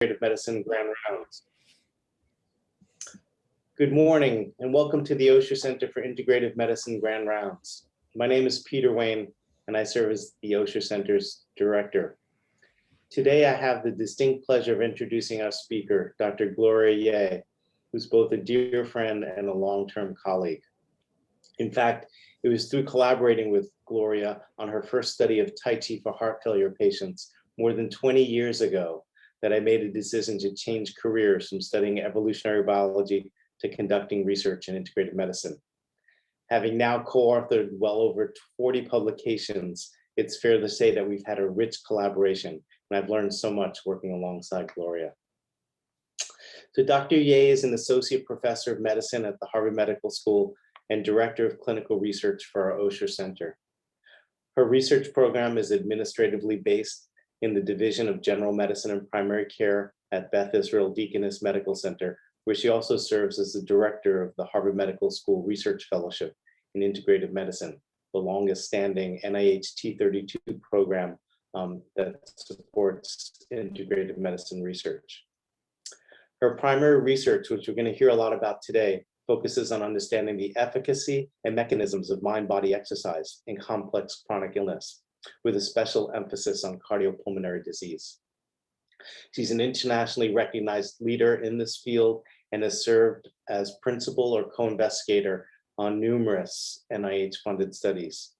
Integrative Medicine Grand Rounds. Good morning and welcome to the Osher Center for Integrative Medicine Grand Rounds. My name is Peter Wayne and I serve as the Osher Center's director. Today I have the distinct pleasure of introducing our speaker, Dr. Gloria, who's both a dear friend and a long-term colleague. In fact, it was through collaborating with Gloria on her first study of Tai Chi for heart failure patients more than 20 years ago that I made a decision to change careers from studying evolutionary biology to conducting research in integrative medicine. Having now co-authored well over 40 publications, it's fair to say that we've had a rich collaboration, and I've learned so much working alongside Gloria. So Dr. Ye is an associate professor of medicine at the Harvard Medical School and director of clinical research for our Osher Center. Her research program is administratively based in the Division of General Medicine and Primary Care at Beth Israel Deaconess Medical Center, where she also serves as the director of the Harvard Medical School Research Fellowship in Integrative Medicine, the longest standing NIH T32 program that supports integrative medicine research. Her primary research, which we're going to hear a lot about today, focuses on understanding the efficacy and mechanisms of mind-body exercise in complex chronic illness, with a special emphasis on cardiopulmonary disease. She's an internationally recognized leader in this field and has served as principal or co-investigator on numerous NIH-funded studies.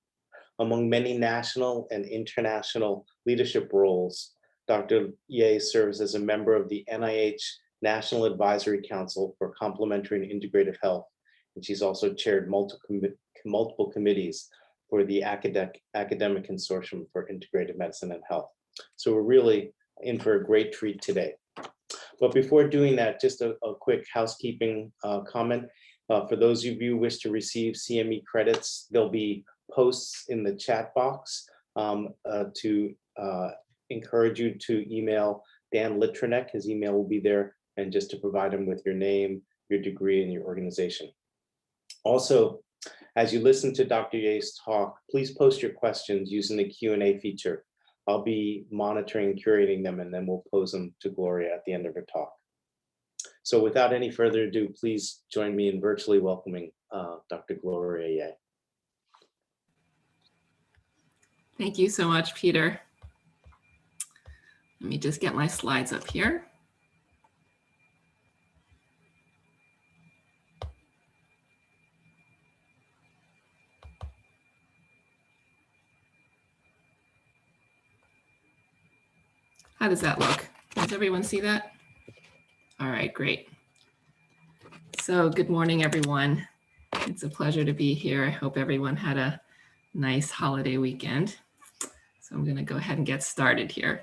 Among many national and international leadership roles, Dr. Ye serves as a member of the NIH National Advisory Council for Complementary and Integrative Health, and she's also chaired multiple committees for the Academic Consortium for Integrative Medicine and Health. So we're really in for a great treat today. But before doing that, just a quick housekeeping comment. For those of you who wish to receive CME credits, there'll be posts in the chat box to encourage you to email Dan Litranek. His email will be there, and just to provide him with your name, your degree, and your organization. Also, as you listen to Dr. Ye's talk, please post your questions using the Q&A feature. I'll be monitoring and curating them, and then we'll pose them to Gloria at the end of her talk. So without any further ado, please join me in virtually welcoming Dr. Gloria Ye. Thank you so much, Peter. Let me just get my slides up here. How does that look? Does everyone see that? All right, great. So good morning, everyone. It's a pleasure to be here. I hope everyone had a nice holiday weekend. So I'm going to go ahead and get started here.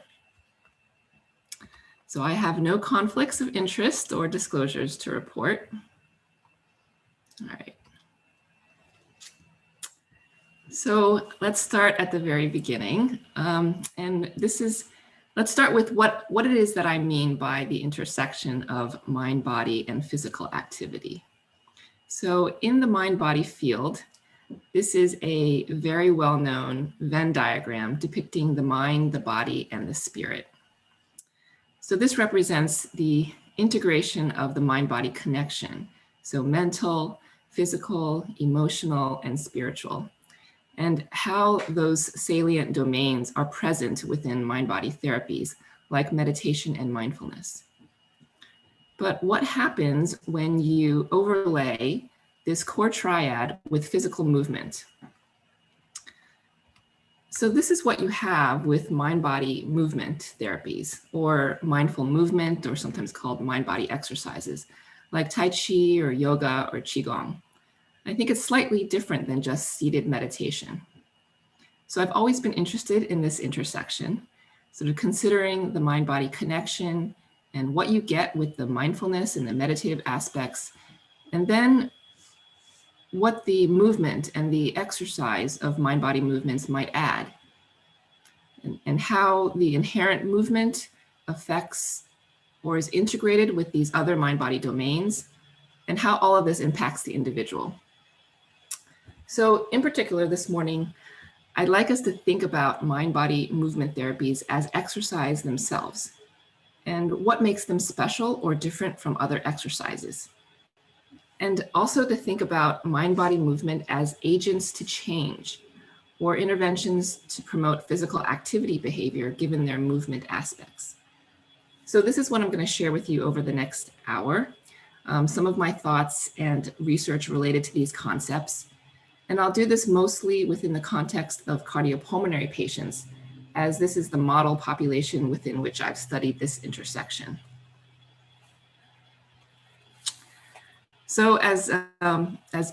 So I have no conflicts of interest or disclosures to report. All right. So let's start at the very beginning. Let's start with what it is that I mean by the intersection of mind, body, and physical activity. So in the mind-body field, this is a very well-known Venn diagram depicting the mind, the body, and the spirit. So this represents the integration of the mind-body connection. So mental, physical, emotional, and spiritual, and how those salient domains are present within mind-body therapies like meditation and mindfulness. But what happens when you overlay this core triad with physical movement? So this is what you have with mind-body movement therapies, or mindful movement, or sometimes called mind-body exercises, like Tai Chi or yoga or Qigong. I think it's slightly different than just seated meditation. So I've always been interested in this intersection, sort of considering the mind-body connection and what you get with the mindfulness and the meditative aspects, and then what the movement and the exercise of mind-body movements might add, and how the inherent movement affects or is integrated with these other mind-body domains, and how all of this impacts the individual. So in particular this morning, I'd like us to think about mind-body movement therapies as exercise themselves. and what makes them special or different from other exercises. And also to think about mind-body movement as agents to change or interventions to promote physical activity behavior given their movement aspects. So this is what I'm going to share with you over the next hour, some of my thoughts and research related to these concepts. And I'll do this mostly within the context of cardiopulmonary patients, as this is the model population within which I've studied this intersection. So as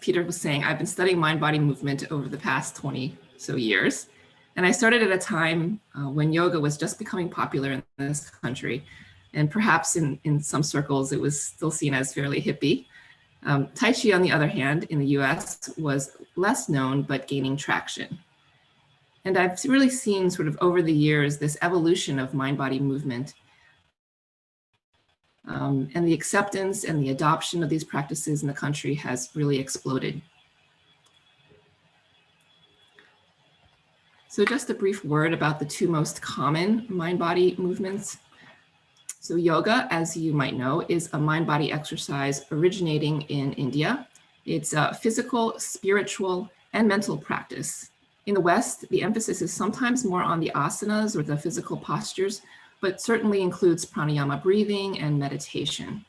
Peter was saying, I've been studying mind-body movement over the past 20 so years. And I started at a time when yoga was just becoming popular in this country. And perhaps in some circles, it was still seen as fairly hippie. Tai Chi, on the other hand, in the US was less known, but gaining traction. And I've really seen sort of over the years, this evolution of mind-body movement and the acceptance and the adoption of these practices in the country has really exploded. So just a brief word about the two most common mind-body movements. So yoga, as you might know, is a mind-body exercise originating in India. It's a physical, spiritual, and mental practice. In the West, the emphasis is sometimes more on the asanas or the physical postures, but certainly includes pranayama breathing and meditation.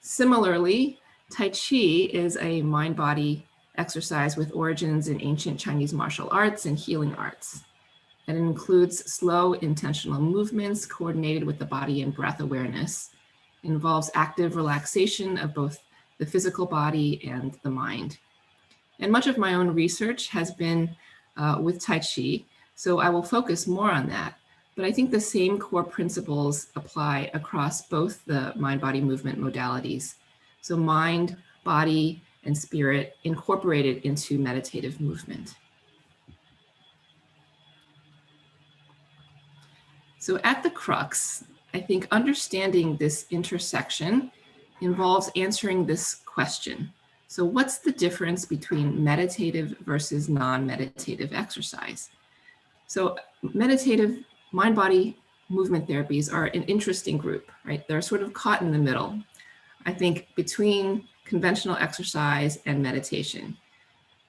Similarly, Tai Chi is a mind-body exercise with origins in ancient Chinese martial arts and healing arts. And it includes slow, intentional movements coordinated with the body and breath awareness. It involves active relaxation of both the physical body and the mind. And much of my own research has been with Tai Chi, so I will focus more on that. But I think the same core principles apply across both the mind-body movement modalities. So mind, body, and spirit incorporated into meditative movement. So at the crux, I think understanding this intersection involves answering this question. So what's the difference between meditative versus non-meditative exercise? So meditative mind-body movement therapies are an interesting group, right? They're sort of caught in the middle, I think, between conventional exercise and meditation.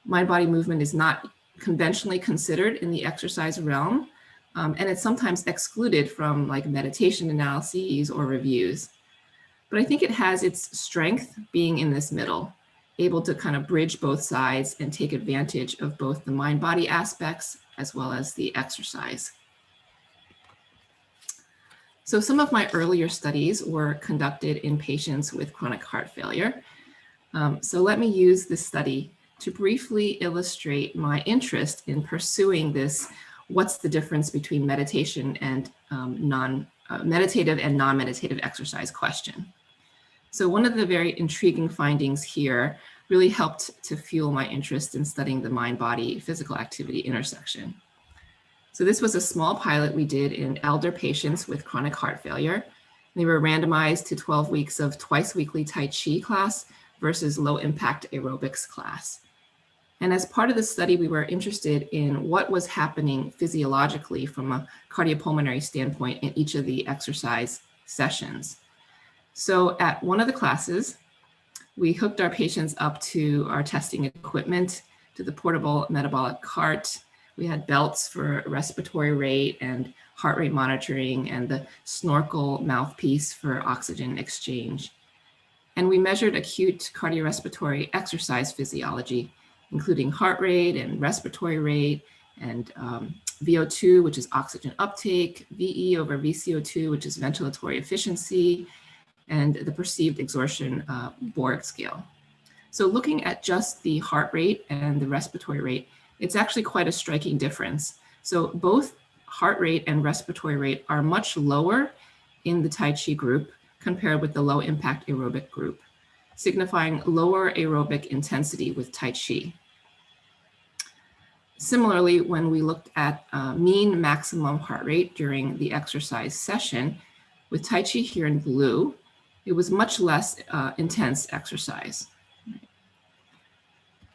Mind-body movement is not conventionally considered in the exercise realm, and it's sometimes excluded from like meditation analyses or reviews. But I think it has its strength being in this middle, able to kind of bridge both sides and take advantage of both the mind-body aspects as well as the exercise. So some of my earlier studies were conducted in patients with chronic heart failure. So let me use this study to briefly illustrate my interest in pursuing this, what's the difference between meditation and meditative and non-meditative exercise question. So one of the very intriguing findings here really helped to fuel my interest in studying the mind-body physical activity intersection. So this was a small pilot we did in elder patients with chronic heart failure. They were randomized to 12 weeks of twice-weekly Tai Chi class versus low-impact aerobics class. And as part of the study, we were interested in what was happening physiologically from a cardiopulmonary standpoint in each of the exercise sessions. So at one of the classes, we hooked our patients up to our testing equipment, to the portable metabolic cart. We had belts for respiratory rate and heart rate monitoring and the snorkel mouthpiece for oxygen exchange. And we measured acute cardiorespiratory exercise physiology, including heart rate and respiratory rate and VO2, which is oxygen uptake, VE over VCO2, which is ventilatory efficiency, and the perceived exertion Borg scale. So looking at just the heart rate and the respiratory rate, it's actually quite a striking difference. So both heart rate and respiratory rate are much lower in the Tai Chi group compared with the low impact aerobic group, signifying lower aerobic intensity with Tai Chi. Similarly, when we looked at mean maximum heart rate during the exercise session, with Tai Chi here in blue, it was much less intense exercise.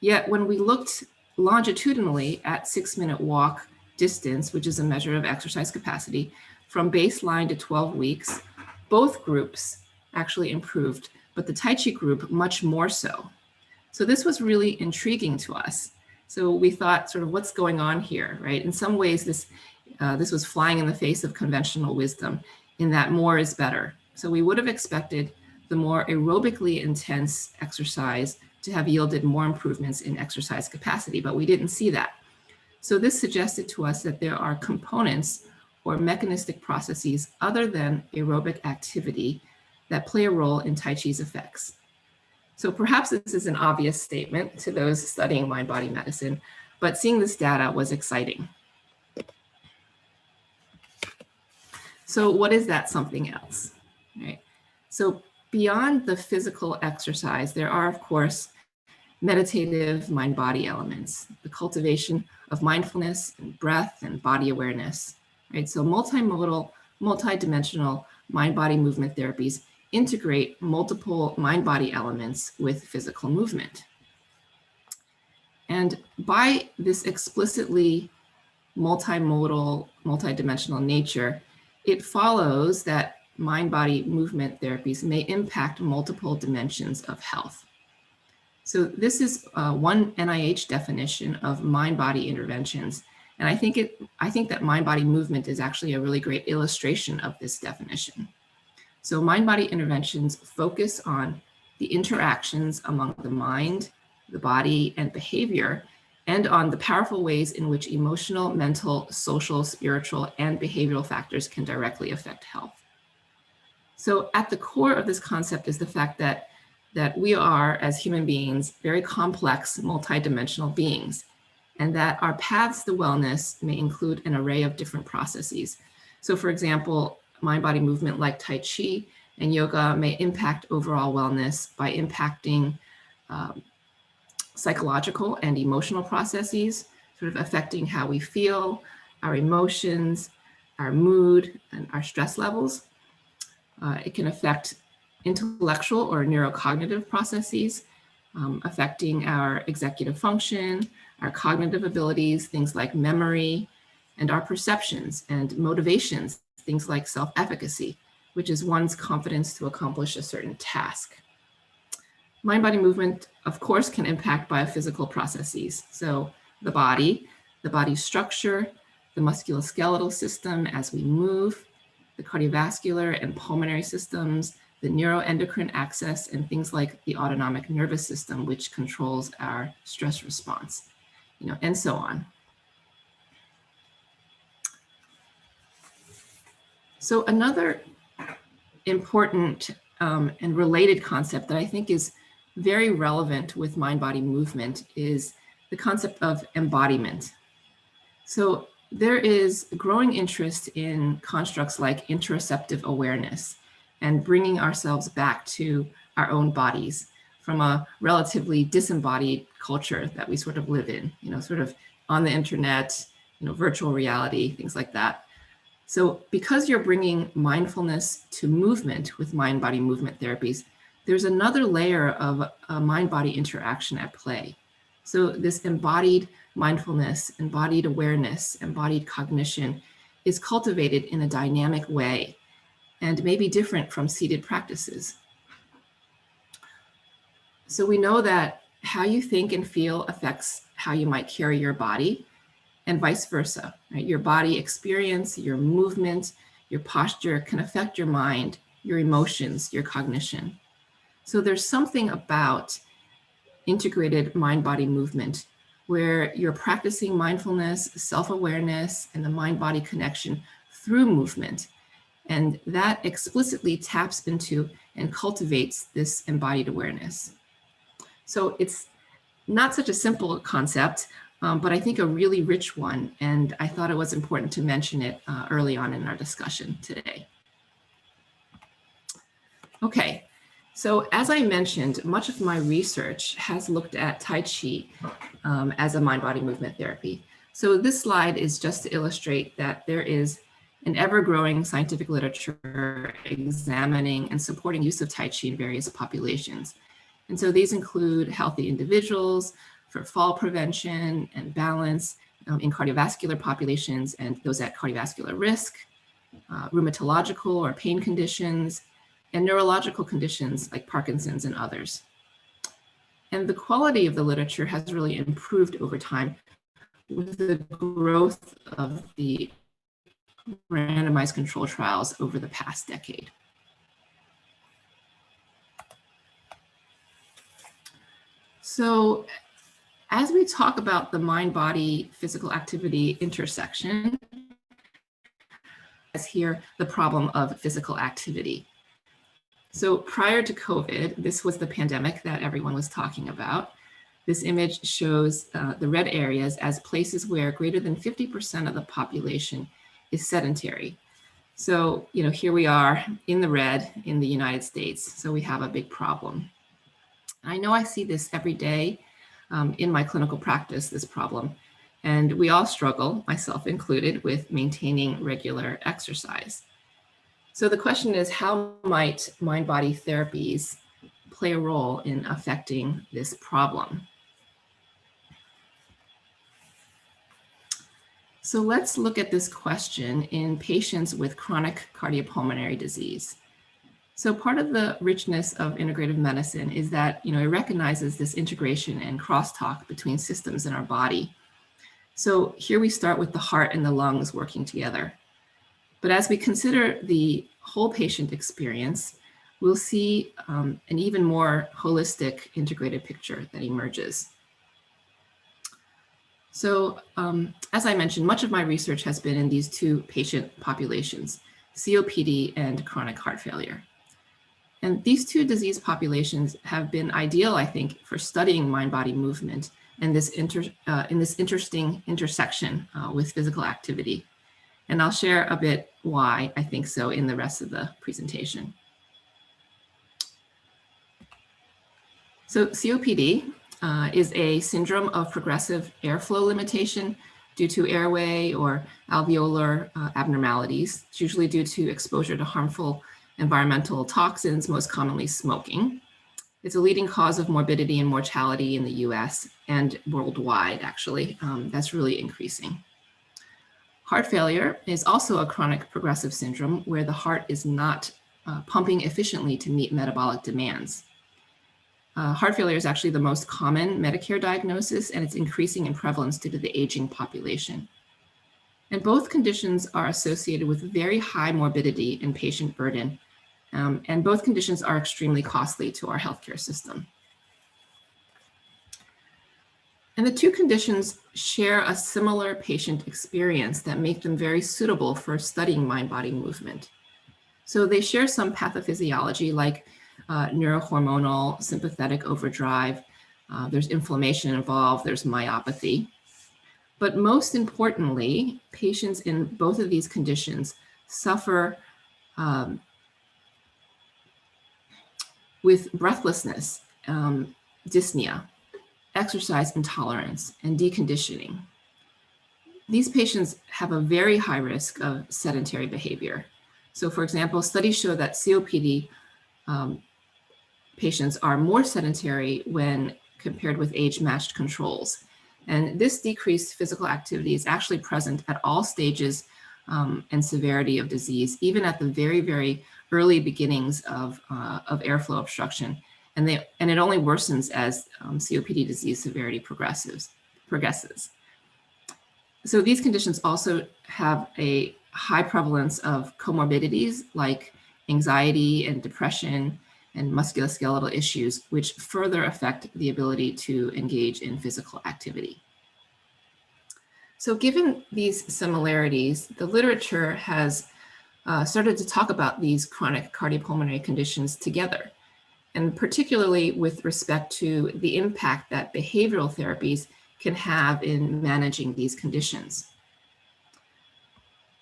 Yet when we looked longitudinally at 6-minute walk distance, which is a measure of exercise capacity, from baseline to 12 weeks, Both groups actually improved, but the Tai Chi group much more so. So this was really intriguing to us. So we thought, sort of, what's going on here, right? In some ways, this was flying in the face of conventional wisdom, in that more is better. So we would have expected the more aerobically intense exercise to have yielded more improvements in exercise capacity, but we didn't see that. So this suggested to us that there are components or mechanistic processes other than aerobic activity that play a role in Tai Chi's effects. So perhaps this is an obvious statement to those studying mind-body medicine, but seeing this data was exciting. So what is that something else, right? So beyond the physical exercise, there are, of course, meditative mind-body elements, the cultivation of mindfulness and breath and body awareness, right? So multimodal, multidimensional mind-body movement therapies integrate multiple mind-body elements with physical movement. And by this explicitly multimodal, multidimensional nature, it follows that mind-body movement therapies may impact multiple dimensions of health. So this is one NIH definition of mind-body interventions. And I think that mind-body movement is actually a really great illustration of this definition. So mind-body interventions focus on the interactions among the mind, the body, and behavior, and on the powerful ways in which emotional, mental, social, spiritual, and behavioral factors can directly affect health. So at the core of this concept is the fact that we are, as human beings, very complex, multidimensional beings, and that our paths to wellness may include an array of different processes. So for example, mind-body movement like Tai Chi and yoga may impact overall wellness by impacting psychological and emotional processes, sort of affecting how we feel, our emotions, our mood, and our stress levels. It can affect intellectual or neurocognitive processes, affecting our executive function, our cognitive abilities, things like memory, and our perceptions and motivations, things like self-efficacy, which is one's confidence to accomplish a certain task. Mind-body movement, of course, can impact biophysical processes. So the body's structure, the musculoskeletal system as we move, the cardiovascular and pulmonary systems, the neuroendocrine axis, and things like the autonomic nervous system, which controls our stress response, and so on. So another important and related concept that I think is very relevant with mind-body movement is the concept of embodiment. So there is growing interest in constructs like interoceptive awareness and bringing ourselves back to our own bodies from a relatively disembodied culture that we sort of live in, sort of on the internet, virtual reality, things like that. So because you're bringing mindfulness to movement with mind-body movement therapies, there's another layer of a mind-body interaction at play. So this embodied mindfulness, embodied awareness, embodied cognition is cultivated in a dynamic way and may be different from seated practices. So we know that how you think and feel affects how you might carry your body, and vice versa, right? Your body experience, your movement, your posture can affect your mind, your emotions, your cognition. So there's something about integrated mind-body movement where you're practicing mindfulness, self-awareness, and the mind-body connection through movement. And that explicitly taps into and cultivates this embodied awareness. So it's not such a simple concept, but I think a really rich one. And I thought it was important to mention it early on in our discussion today. Okay, so as I mentioned, much of my research has looked at Tai Chi as a mind-body movement therapy. So this slide is just to illustrate that there is an ever-growing scientific literature examining and supporting use of Tai Chi in various populations. And so these include healthy individuals for fall prevention and balance in cardiovascular populations and those at cardiovascular risk, rheumatological or pain conditions, and neurological conditions like Parkinson's and others. And the quality of the literature has really improved over time with the growth of the randomized control trials over the past decade. So as we talk about the mind-body physical activity intersection, as here the problem of physical activity. So prior to COVID, this was the pandemic that everyone was talking about. This image shows the red areas as places where greater than 50% of the population is sedentary. So, here we are in the red in the United States. So we have a big problem. I know I see this every day in my clinical practice, this problem. And we all struggle, myself included, with maintaining regular exercise. So the question is, how might mind-body therapies play a role in affecting this problem? So let's look at this question in patients with chronic cardiopulmonary disease. So part of the richness of integrative medicine is that, it recognizes this integration and crosstalk between systems in our body. So here we start with the heart and the lungs working together. But as we consider the whole patient experience, we'll see an even more holistic integrated picture that emerges. So as I mentioned, much of my research has been in these two patient populations, COPD and chronic heart failure. And these two disease populations have been ideal, I think, for studying mind-body movement and this interesting intersection with physical activity. And I'll share a bit why I think so in the rest of the presentation. So COPD is a syndrome of progressive airflow limitation due to airway or alveolar abnormalities. It's usually due to exposure to harmful environmental toxins, most commonly smoking. It's a leading cause of morbidity and mortality in the US and worldwide, actually. That's really increasing. Heart failure is also a chronic progressive syndrome where the heart is not pumping efficiently to meet metabolic demands. Heart failure is actually the most common Medicare diagnosis, and it's increasing in prevalence due to the aging population. And both conditions are associated with very high morbidity and patient burden, and both conditions are extremely costly to our healthcare system. And the two conditions share a similar patient experience that make them very suitable for studying mind-body movement. So they share some pathophysiology like neurohormonal sympathetic overdrive. There's inflammation involved, there's myopathy. But most importantly, patients in both of these conditions suffer with breathlessness, dyspnea, exercise intolerance, and deconditioning. These patients have a very high risk of sedentary behavior. So for example, studies show that COPD patients are more sedentary when compared with age-matched controls. And this decreased physical activity is actually present at all stages and severity of disease, even at the very, very early beginnings of airflow obstruction. And it only worsens as COPD disease severity progresses. So these conditions also have a high prevalence of comorbidities like anxiety and depression and musculoskeletal issues, which further affect the ability to engage in physical activity. So given these similarities, the literature has started to talk about these chronic cardiopulmonary conditions together, and particularly with respect to the impact that behavioral therapies can have in managing these conditions.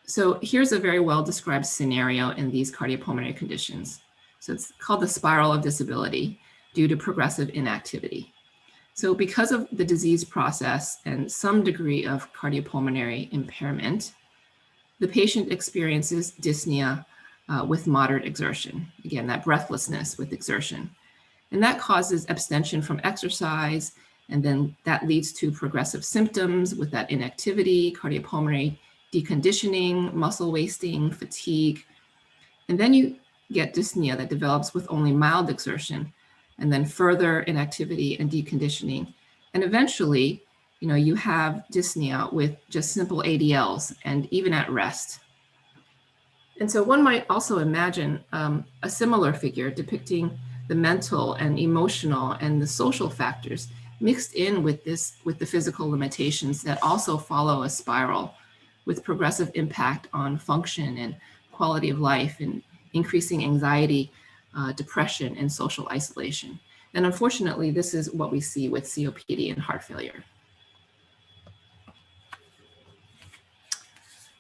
So here's a very well-described scenario in these cardiopulmonary conditions. So it's called the spiral of disability due to progressive inactivity. So because of the disease process and some degree of cardiopulmonary impairment, the patient experiences dyspnea with moderate exertion. Again, that breathlessness with exertion. And that causes abstention from exercise, and then that leads to progressive symptoms with that inactivity, cardiopulmonary deconditioning, muscle wasting, fatigue. And then you get dyspnea that develops with only mild exertion, and then further inactivity and deconditioning. And eventually, you have dyspnea with just simple ADLs and even at rest. And so one might also imagine a similar figure depicting the mental and emotional and the social factors mixed in with the physical limitations that also follow a spiral with progressive impact on function and quality of life and increasing anxiety, depression, and social isolation. And unfortunately, this is what we see with COPD and heart failure.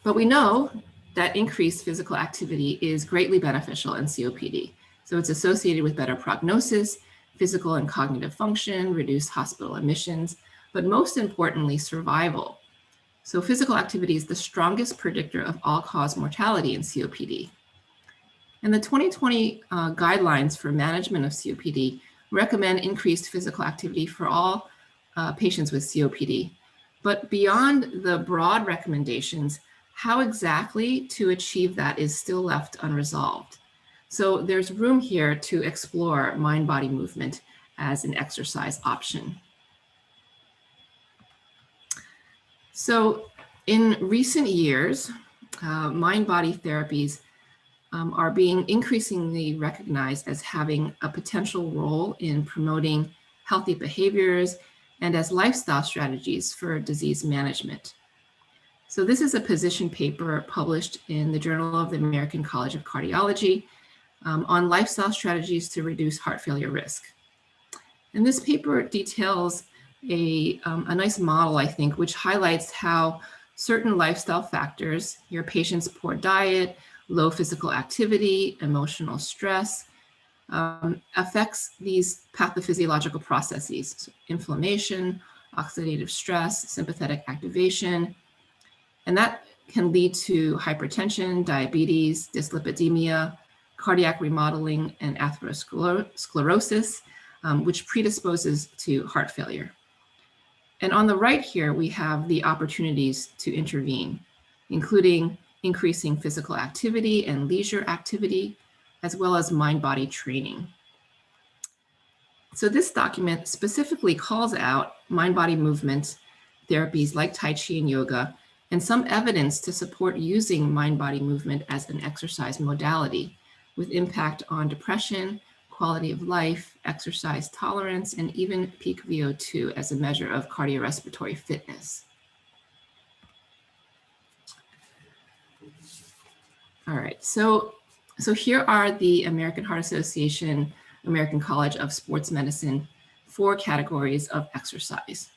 But we know that increased physical activity is greatly beneficial in COPD. So it's associated with better prognosis, physical and cognitive function, reduced hospital admissions, but most importantly, survival. So physical activity is the strongest predictor of all-cause mortality in COPD. And the 2020 guidelines for management of COPD recommend increased physical activity for all patients with COPD. But beyond the broad recommendations, how exactly to achieve that is still left unresolved. So there's room here to explore mind-body movement as an exercise option. So in recent years, mind-body therapies are being increasingly recognized as having a potential role in promoting healthy behaviors and as lifestyle strategies for disease management. So this is a position paper published in the Journal of the American College of Cardiology on lifestyle strategies to reduce heart failure risk. And this paper details a nice model, I think, which highlights how certain lifestyle factors, your patient's poor diet, low physical activity, emotional stress, affects these pathophysiological processes, so inflammation, oxidative stress, sympathetic activation, and that can lead to hypertension, diabetes, dyslipidemia, cardiac remodeling, and atherosclerosis, which predisposes to heart failure. And on the right here, we have the opportunities to intervene, including increasing physical activity and leisure activity, as well as mind-body training. So this document specifically calls out mind-body movement therapies like Tai Chi and yoga, and some evidence to support using mind-body movement as an exercise modality with impact on depression, quality of life, exercise tolerance, and even peak VO2 as a measure of cardiorespiratory fitness. All right, so here are the American Heart Association, American College of Sports Medicine, 4 categories of exercise.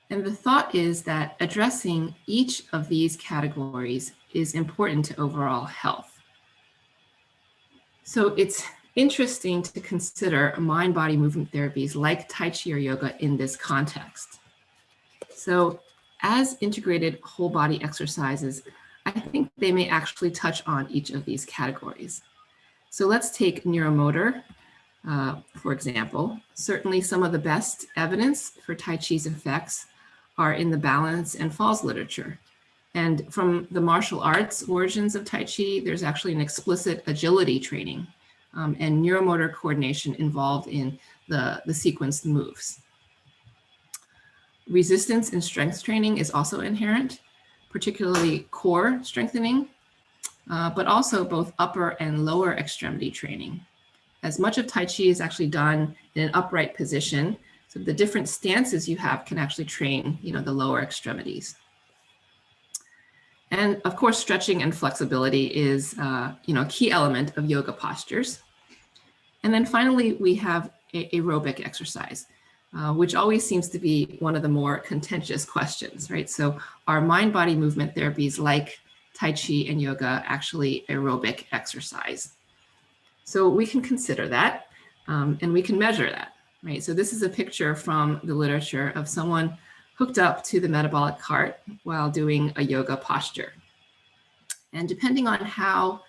And the thought is that addressing each of these categories is important to overall health. So it's interesting to consider mind-body movement therapies like Tai Chi or yoga in this context. So as integrated whole body exercises, I think they may actually touch on each of these categories. So let's take neuromotor, for example. Certainly some of the best evidence for Tai Chi's effects are in the balance and falls literature. And from the martial arts origins of Tai Chi, there's actually an explicit agility training and neuromotor coordination involved in the sequenced moves. Resistance and strength training is also inherent, particularly core strengthening, but also both upper and lower extremity training. As much of Tai Chi is actually done in an upright position, so the different stances you have can actually train, the lower extremities. And of course, stretching and flexibility is, a key element of yoga postures. And then finally, we have aerobic exercise, which always seems to be one of the more contentious questions, right? So are mind-body movement therapies like Tai Chi and yoga actually aerobic exercise? So we can consider that, and we can measure that, right? So this is a picture from the literature of someone hooked up to the metabolic cart while doing a yoga posture. And depending on how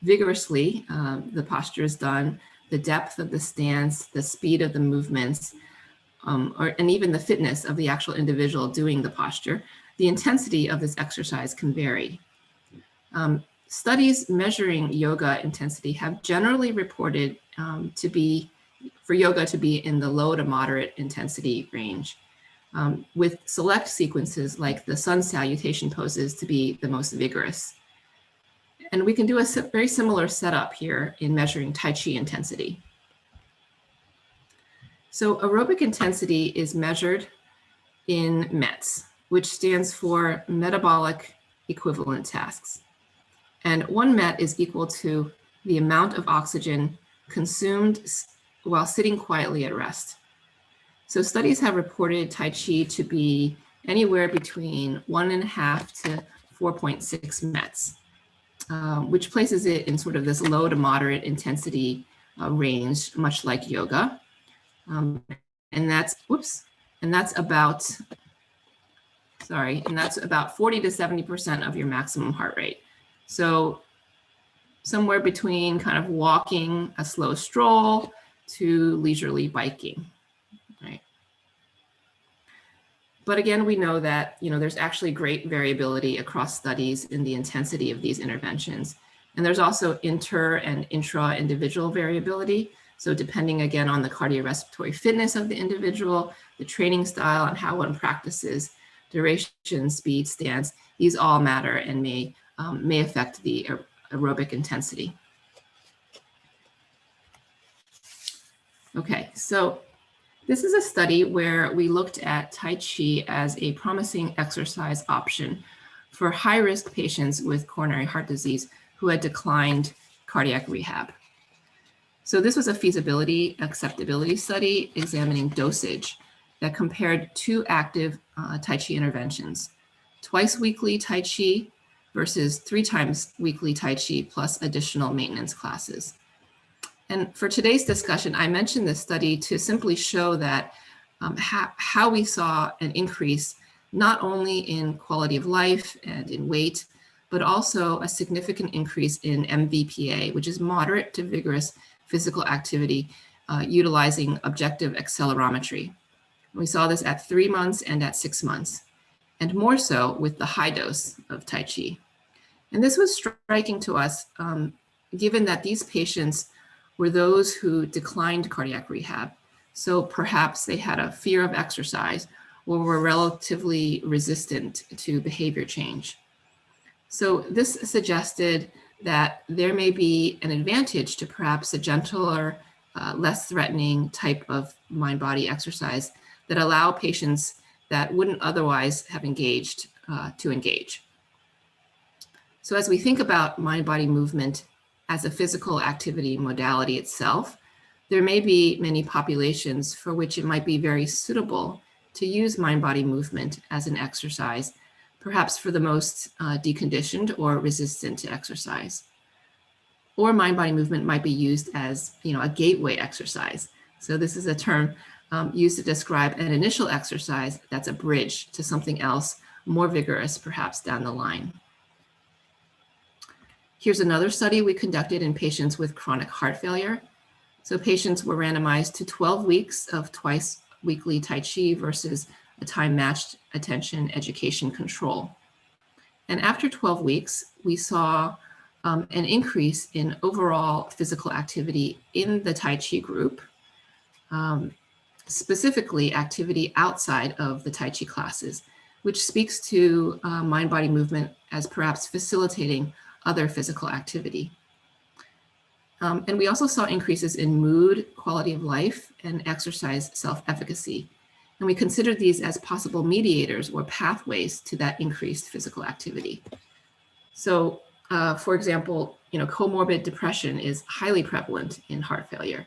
vigorously the posture is done, the depth of the stance, the speed of the movements, and even the fitness of the actual individual doing the posture, the intensity of this exercise can vary. Studies measuring yoga intensity have generally reported for yoga to be in the low to moderate intensity range, with select sequences like the sun salutation poses to be the most vigorous. And we can do a very similar setup here in measuring Tai Chi intensity. So aerobic intensity is measured in METs, which stands for metabolic equivalent tasks. And 1 MET is equal to the amount of oxygen consumed while sitting quietly at rest. So studies have reported Tai Chi to be anywhere between 1.5 to 4.6 METs, which places it in sort of this low to moderate intensity range, much like yoga. And that's about 40 to 70% of your maximum heart rate. So somewhere between kind of walking a slow stroll to leisurely biking, right? But again, we know that there's actually great variability across studies in the intensity of these interventions. And there's also inter and intra individual variability. So depending again on the cardiorespiratory fitness of the individual, the training style, and how one practices, duration, speed, stance, these all matter and may affect the aerobic intensity. Okay, so this is a study where we looked at Tai Chi as a promising exercise option for high-risk patients with coronary heart disease who had declined cardiac rehab. So this was a feasibility acceptability study examining dosage that compared 2 active Tai Chi interventions, twice weekly Tai Chi versus 3 times weekly Tai Chi plus additional maintenance classes. And for today's discussion, I mentioned this study to simply show that how we saw an increase not only in quality of life and in weight, but also a significant increase in MVPA, which is moderate to vigorous physical activity utilizing objective accelerometry. We saw this at 3 months and at 6 months, and more so with the high dose of Tai Chi. And this was striking to us, given that these patients were those who declined cardiac rehab. So perhaps they had a fear of exercise or were relatively resistant to behavior change. So this suggested that there may be an advantage to perhaps a gentler, less threatening type of mind-body exercise that allow patients that wouldn't otherwise have engaged to engage. So as we think about mind-body movement as a physical activity modality itself, there may be many populations for which it might be very suitable to use mind-body movement as an exercise, perhaps for the most deconditioned or resistant to exercise. Or mind-body movement might be used as a gateway exercise. So this is a term used to describe an initial exercise that's a bridge to something else more vigorous, perhaps down the line. Here's another study we conducted in patients with chronic heart failure. So patients were randomized to 12 weeks of twice weekly Tai Chi versus a time-matched attention education control. And after 12 weeks, we saw an increase in overall physical activity in the Tai Chi group, specifically activity outside of the Tai Chi classes, which speaks to mind-body movement as perhaps facilitating other physical activity. And we also saw increases in mood, quality of life, and exercise self-efficacy. And we considered these as possible mediators or pathways to that increased physical activity. So, for example, comorbid depression is highly prevalent in heart failure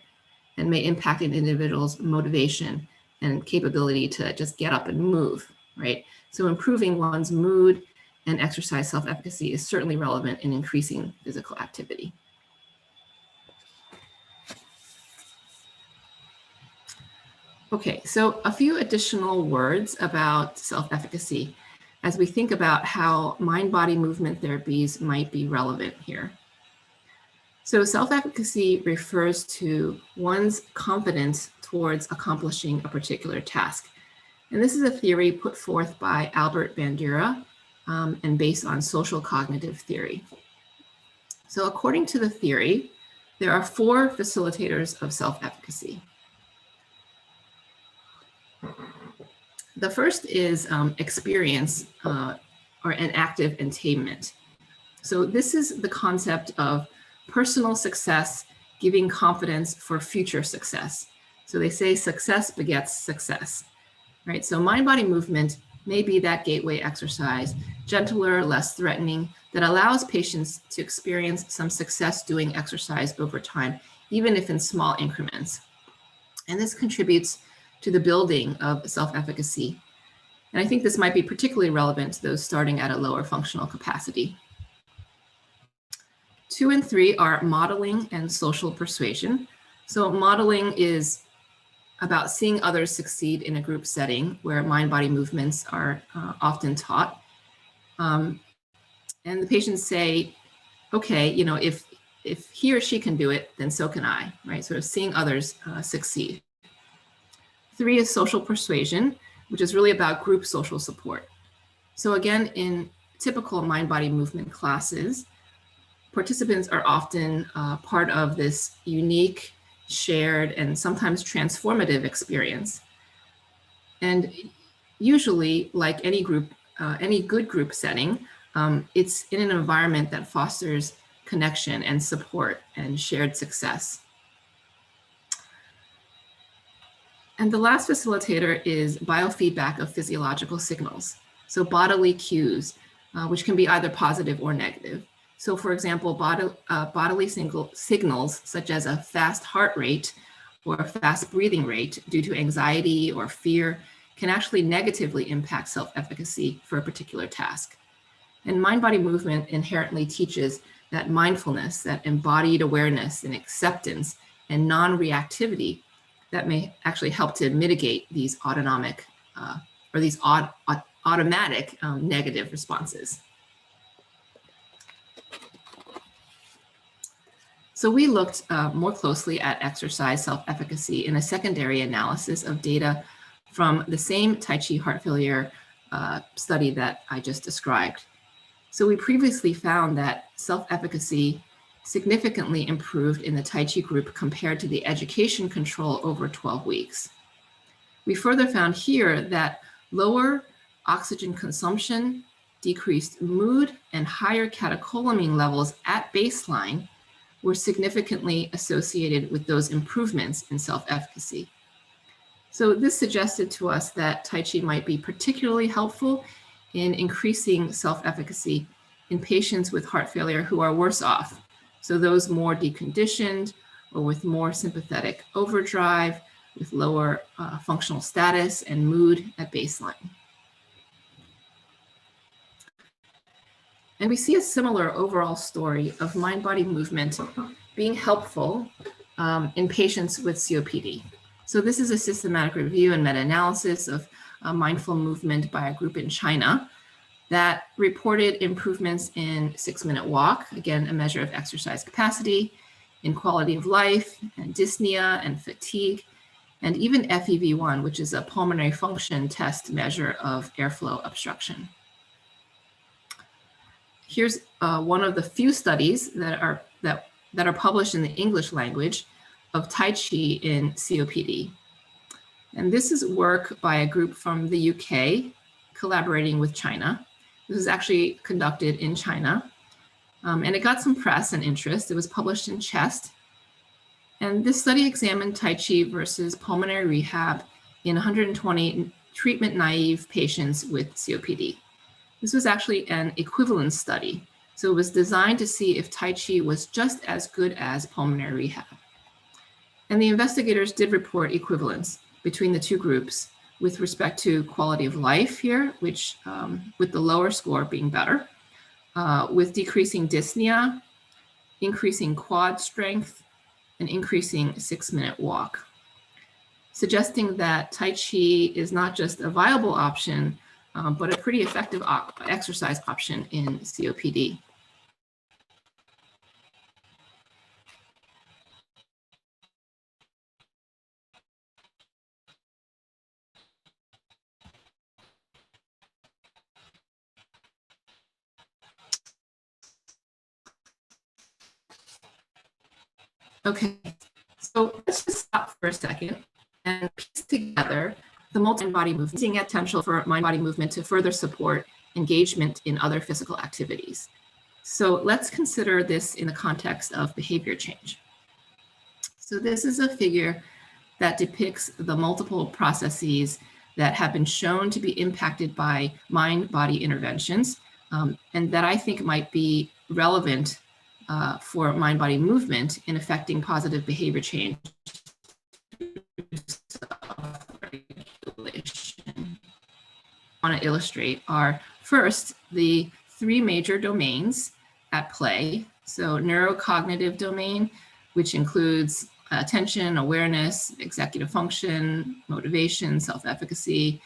and may impact an individual's motivation and capability to just get up and move, right? So improving one's mood and exercise self-efficacy is certainly relevant in increasing physical activity. Okay, so a few additional words about self-efficacy as we think about how mind-body movement therapies might be relevant here. So self-efficacy refers to one's confidence towards accomplishing a particular task. And this is a theory put forth by Albert Bandura and based on social cognitive theory. So according to the theory, there are 4 facilitators of self-efficacy. The first is experience or an active attainment. So this is the concept of personal success giving confidence for future success. So they say success begets success, right? So mind-body movement may be that gateway exercise, gentler, less threatening, that allows patients to experience some success doing exercise over time, even if in small increments. And this contributes to the building of self-efficacy. And I think this might be particularly relevant to those starting at a lower functional capacity. 2 and 3 are modeling and social persuasion. So modeling is about seeing others succeed in a group setting where mind-body movements are often taught. And the patients say, okay, you know, if he or she can do it, then so can I, right? Sort of seeing others succeed. 3 is social persuasion, which is really about group social support. So again, in typical mind-body movement classes, participants are often part of this unique, shared, and sometimes transformative experience. And usually, like any group, any good group setting, it's in an environment that fosters connection and support and shared success. And the last facilitator is biofeedback of physiological signals. So bodily cues, which can be either positive or negative. So for example, bodily signals such as a fast heart rate or a fast breathing rate due to anxiety or fear can actually negatively impact self-efficacy for a particular task. And mind-body movement inherently teaches that mindfulness, that embodied awareness and acceptance and non-reactivity that may actually help to mitigate these autonomic or these automatic negative responses. So we looked more closely at exercise self-efficacy in a secondary analysis of data from the same Tai Chi heart failure study that I just described. So we previously found that self-efficacy significantly improved in the Tai Chi group compared to the education control over 12 weeks. We further found here that lower oxygen consumption, decreased mood, and higher catecholamine levels at baseline were significantly associated with those improvements in self-efficacy. So this suggested to us that Tai Chi might be particularly helpful in increasing self-efficacy in patients with heart failure who are worse off. So those more deconditioned or with more sympathetic overdrive, with lower functional status and mood at baseline. And we see a similar overall story of mind-body movement being helpful in patients with COPD. So this is a systematic review and meta-analysis of mindful movement by a group in China that reported improvements in 6-minute walk, again, a measure of exercise capacity, in quality of life, and dyspnea and fatigue, and even FEV1, which is a pulmonary function test measure of airflow obstruction. Here's one of the few studies that are published in the English language of Tai Chi in COPD. And this is work by a group from the UK collaborating with China. This was actually conducted in China. And it got some press and interest. It was published in Chest. And this study examined Tai Chi versus pulmonary rehab in 120 treatment-naive patients with COPD. This was actually an equivalence study. So it was designed to see if Tai Chi was just as good as pulmonary rehab. And the investigators did report equivalence between the two groups with respect to quality of life here, which with the lower score being better, with decreasing dyspnea, increasing quad strength, and increasing 6-minute walk, suggesting that Tai Chi is not just a viable option, but a pretty effective exercise option in COPD. Okay, so let's just stop for a second and piece together the multi-body movement, using potential for mind-body movement to further support engagement in other physical activities. So let's consider this in the context of behavior change. So this is a figure that depicts the multiple processes that have been shown to be impacted by mind-body interventions, and that I think might be relevant for mind-body movement in affecting positive behavior change. I want to illustrate are first the three major domains at play. So neurocognitive domain, which includes attention, awareness, executive function, motivation, self-efficacy,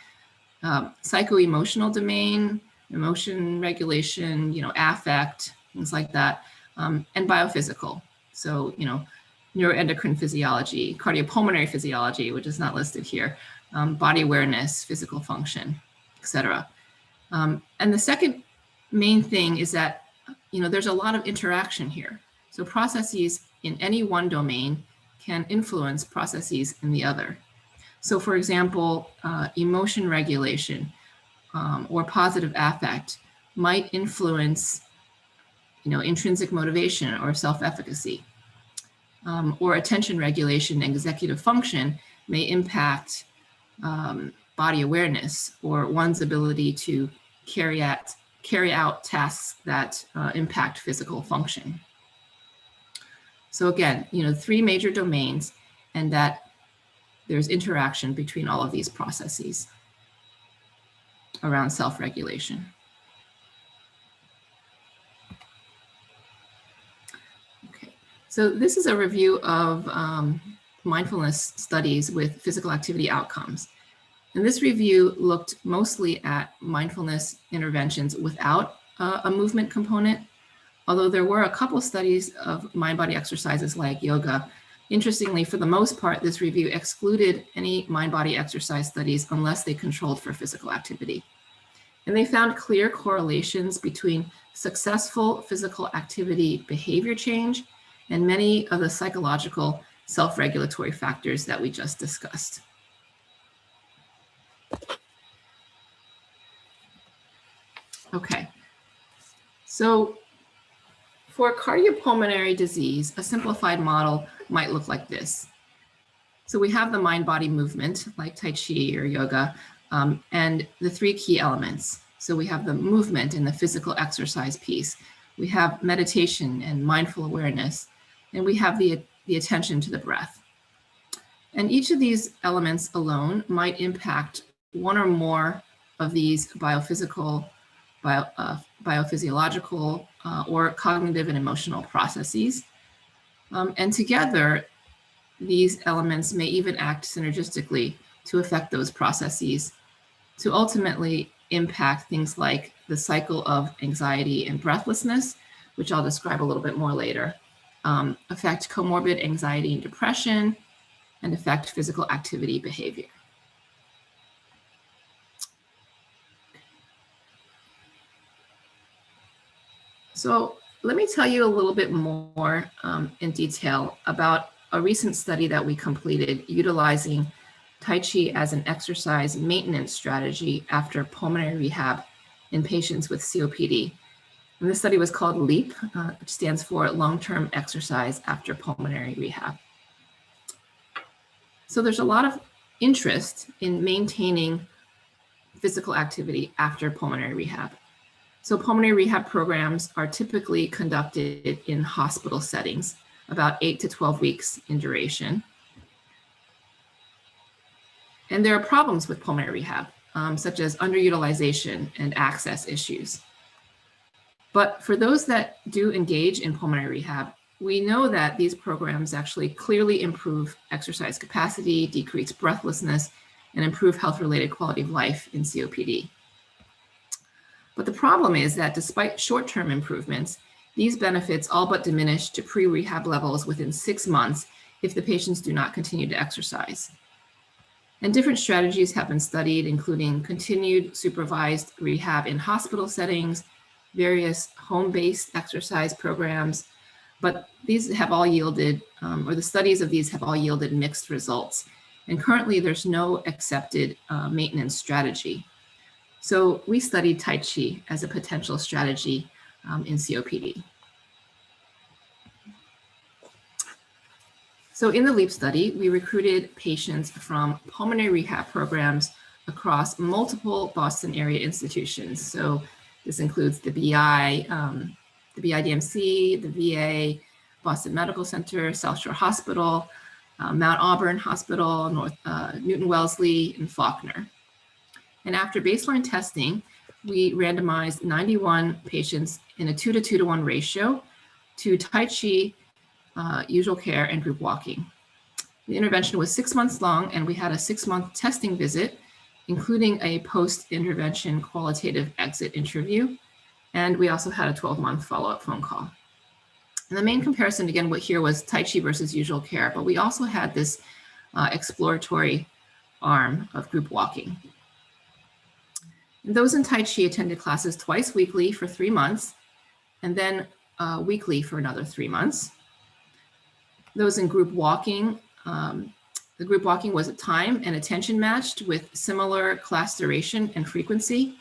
psycho-emotional domain, emotion regulation, affect, things like that, and biophysical. So, neuroendocrine physiology, cardiopulmonary physiology, which is not listed here, body awareness, physical function, etc. And the second main thing is that, there's a lot of interaction here. So processes in any one domain can influence processes in the other. So for example, emotion regulation or positive affect might influence, intrinsic motivation or self-efficacy. Or attention regulation and executive function may impact body awareness or one's ability to carry out tasks that impact physical function. So again, three major domains, and that there's interaction between all of these processes around self-regulation. Okay, so this is a review of mindfulness studies with physical activity outcomes. And this review looked mostly at mindfulness interventions without a movement component, although there were a couple studies of mind-body exercises like yoga. Interestingly, for the most part, this review excluded any mind-body exercise studies unless they controlled for physical activity. And they found clear correlations between successful physical activity behavior change and many of the psychological self-regulatory factors that we just discussed. Okay, so for cardiopulmonary disease, a simplified model might look like this. So we have the mind-body movement, like Tai Chi or yoga, and the three key elements. So we have the movement and the physical exercise piece. We have meditation and mindful awareness, and we have the attention to the breath. And each of these elements alone might impact one or more of these biophysical, biophysiological, or cognitive and emotional processes. And together, these elements may even act synergistically to affect those processes to ultimately impact things like the cycle of anxiety and breathlessness, which I'll describe a little bit more later, affect comorbid anxiety and depression, and affect physical activity behavior. So let me tell you a little bit more in detail about a recent study that we completed utilizing Tai Chi as an exercise maintenance strategy after pulmonary rehab in patients with COPD. And this study was called LEAP, which stands for Long-Term Exercise After Pulmonary Rehab. So there's a lot of interest in maintaining physical activity after pulmonary rehab. So pulmonary rehab programs are typically conducted in hospital settings, about 8 to 12 weeks in duration. And there are problems with pulmonary rehab, such as underutilization and access issues. But for those that do engage in pulmonary rehab, we know that these programs actually clearly improve exercise capacity, decrease breathlessness, and improve health-related quality of life in COPD. But the problem is that despite short-term improvements, these benefits all but diminish to pre-rehab levels within 6 months if the patients do not continue to exercise. And different strategies have been studied, including continued supervised rehab in hospital settings, various home-based exercise programs, But these have all yielded, or the studies of these have all yielded mixed results. And currently there's no accepted maintenance strategy. So we studied Tai Chi as a potential strategy in COPD. So in the LEAP study, we recruited patients from pulmonary rehab programs across multiple Boston area institutions. So this includes the BIDMC, the VA, Boston Medical Center, South Shore Hospital, Mount Auburn Hospital, Newton Wellesley, and Faulkner. And after baseline testing, we randomized 91 patients in a 2:1 ratio to Tai Chi, usual care, and group walking. The intervention was 6 months long, and we had a 6-month testing visit, including a post-intervention qualitative exit interview. And we also had a 12-month follow-up phone call. And the main comparison, again, what here was Tai Chi versus usual care, but we also had this exploratory arm of group walking. And those in Tai Chi attended classes twice weekly for 3 months, and then weekly for another 3 months. Those in group walking, the group walking was time and attention matched with similar class duration and frequency.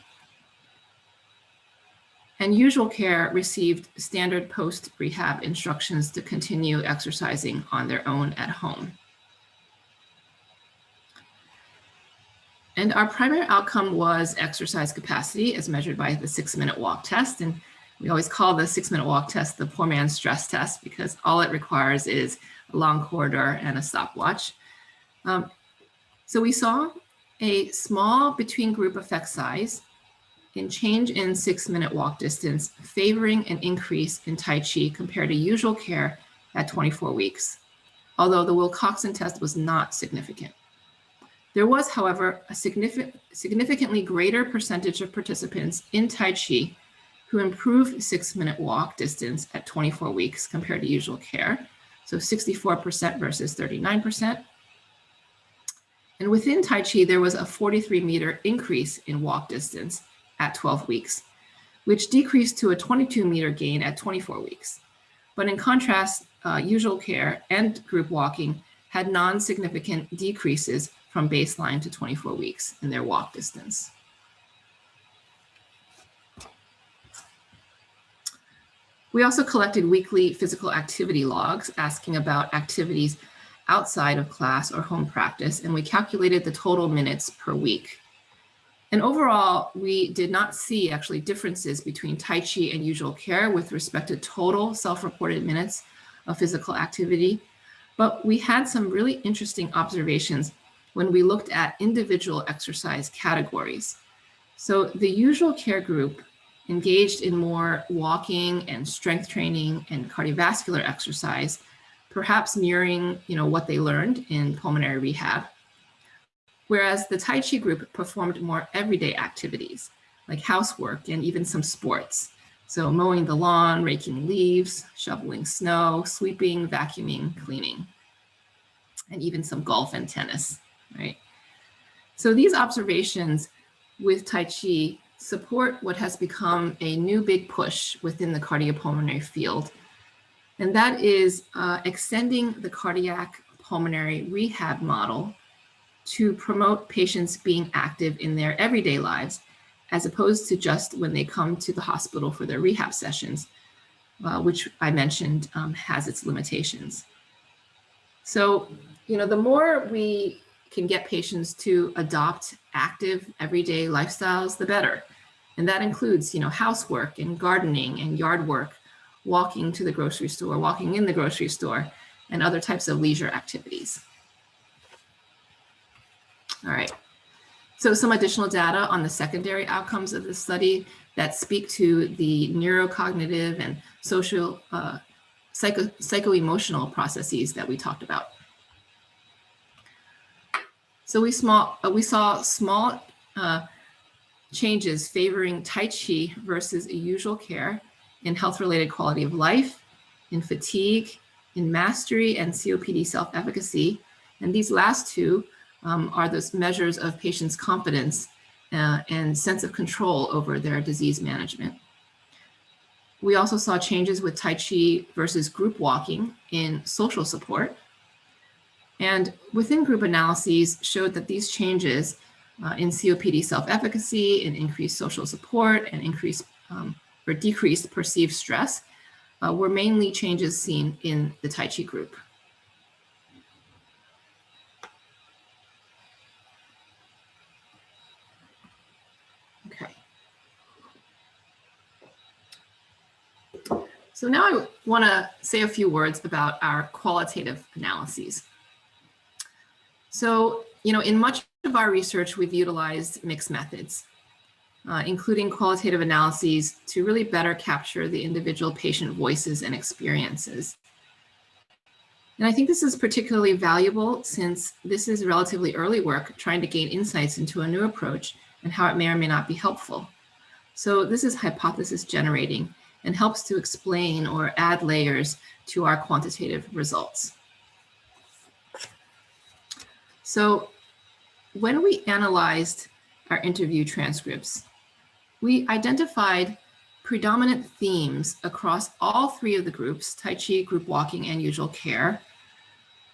And usual care received standard post-rehab instructions to continue exercising on their own at home. And our primary outcome was exercise capacity as measured by the 6-minute walk test. And we always call the 6-minute walk test the poor man's stress test because all it requires is a long corridor and a stopwatch. So we saw a small between group effect size in change in 6-minute walk distance, favoring an increase in Tai Chi compared to usual care at 24 weeks, although the Wilcoxon test was not significant. There was, however, a significantly greater percentage of participants in Tai Chi who improved 6-minute walk distance at 24 weeks compared to usual care, so 64% versus 39%. And within Tai Chi, there was a 43-meter increase in walk distance at 12 weeks, which decreased to a 22-meter gain at 24 weeks. But in contrast, usual care and group walking had non-significant decreases from baseline to 24 weeks in their walk distance. We also collected weekly physical activity logs asking about activities outside of class or home practice, and we calculated the total minutes per week. And overall, we did not see actually differences between Tai Chi and usual care with respect to total self-reported minutes of physical activity, but we had some really interesting observations when we looked at individual exercise categories. So the usual care group engaged in more walking and strength training and cardiovascular exercise, perhaps mirroring what they learned in pulmonary rehab. Whereas the Tai Chi group performed more everyday activities like housework and even some sports. So mowing the lawn, raking leaves, shoveling snow, sweeping, vacuuming, cleaning, and even some golf and tennis, right? So these observations with Tai Chi support what has become a new big push within the cardiopulmonary field, and that is extending the cardiac pulmonary rehab model to promote patients being active in their everyday lives, as opposed to just when they come to the hospital for their rehab sessions, which I mentioned has its limitations. So, the more we can get patients to adopt active everyday lifestyles, the better. And that includes, housework and gardening and yard work, walking to the grocery store, walking in the grocery store, and other types of leisure activities. All right, so some additional data on the secondary outcomes of this study that speak to the neurocognitive and social psycho-emotional processes that we talked about. So we saw small changes favoring Tai Chi versus usual care in health-related quality of life, in fatigue, in mastery and COPD self-efficacy. And these last two are those measures of patients' confidence and sense of control over their disease management. We also saw changes with Tai Chi versus group walking in social support. And within group analyses showed that these changes in COPD self-efficacy, in increased social support, and increased or decreased perceived stress were mainly changes seen in the Tai Chi group. Okay. So now I want to say a few words about our qualitative analyses. So, in much of our research, we've utilized mixed methods, including qualitative analyses to really better capture the individual patient voices and experiences. And I think this is particularly valuable since this is relatively early work trying to gain insights into a new approach and how it may or may not be helpful. So this is hypothesis generating and helps to explain or add layers to our quantitative results. So when we analyzed our interview transcripts, we identified predominant themes across all three of the groups, Tai Chi, group walking, and usual care,